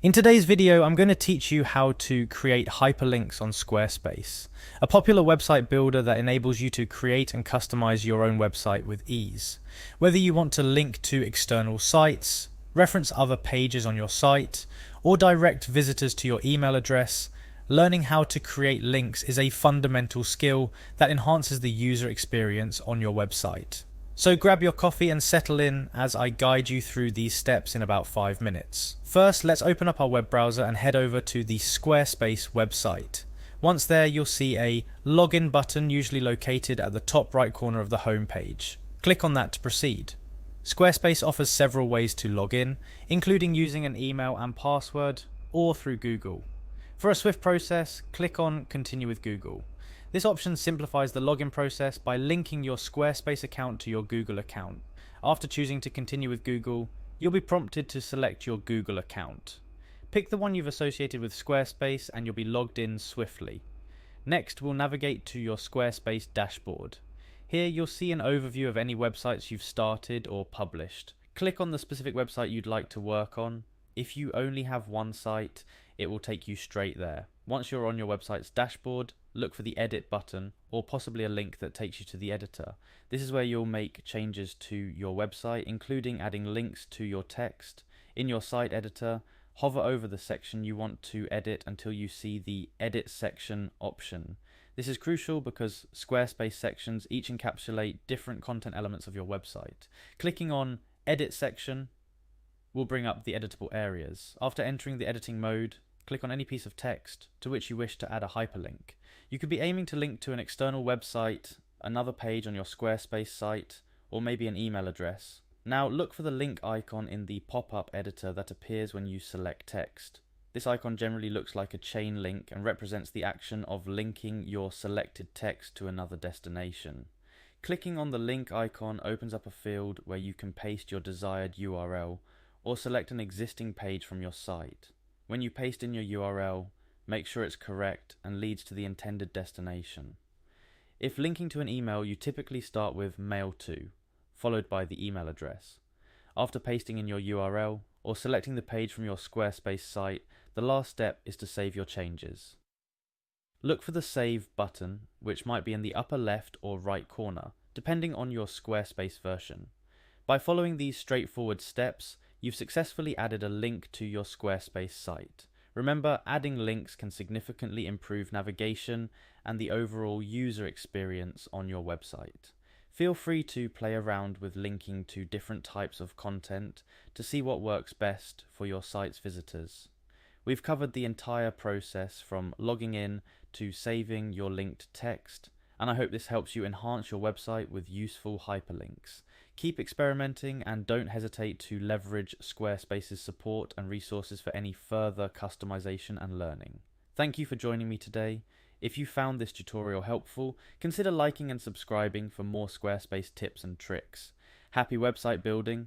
In today's video, I'm going to teach you how to create hyperlinks on Squarespace, a popular website builder that enables you to create and customize your own website with ease. Whether you want to link to external sites, reference other pages on your site, or direct visitors to your email address, learning how to create links is a fundamental skill that enhances the user experience on your website. So grab your coffee and settle in as I guide you through these steps in about 5 minutes. First, let's open up our web browser and head over to the Squarespace website. Once there, you'll see a login button usually located at the top right corner of the home page. Click on that to proceed. Squarespace offers several ways to log in, including using an email and password or through Google. For a swift process, click on Continue with Google. This option simplifies the login process by linking your Squarespace account to your Google account. After choosing to continue with Google, you'll be prompted to select your Google account. Pick the one you've associated with Squarespace and you'll be logged in swiftly. Next, we'll navigate to your Squarespace dashboard. Here you'll see an overview of any websites you've started or published. Click on the specific website you'd like to work on. If you only have one site, it will take you straight there. Once you're on your website's dashboard, look for the edit button or possibly a link that takes you to the editor. This is where you'll make changes to your website, including adding links to your text. In your site editor, hover over the section you want to edit until you see the edit section option. This is crucial because Squarespace sections each encapsulate different content elements of your website. Clicking on edit section will bring up the editable areas. After entering the editing mode, click on any piece of text to which you wish to add a hyperlink. You could be aiming to link to an external website, another page on your Squarespace site, or maybe an email address. Now look for the link icon in the pop-up editor that appears when you select text. This icon generally looks like a chain link and represents the action of linking your selected text to another destination. Clicking on the link icon opens up a field where you can paste your desired URL or select an existing page from your site. When you paste in your URL, make sure it's correct and leads to the intended destination. If linking to an email, you typically start with mail to, followed by the email address. After pasting in your URL or selecting the page from your Squarespace site, the last step is to save your changes. Look for the Save button, which might be in the upper left or right corner, depending on your Squarespace version. By following these straightforward steps, you've successfully added a link to your Squarespace site. Remember, adding links can significantly improve navigation and the overall user experience on your website. Feel free to play around with linking to different types of content to see what works best for your site's visitors. We've covered the entire process from logging in to saving your linked text, and I hope this helps you enhance your website with useful hyperlinks. Keep experimenting and don't hesitate to leverage Squarespace's support and resources for any further customization and learning. Thank you for joining me today. If you found this tutorial helpful, consider liking and subscribing for more Squarespace tips and tricks. Happy website building!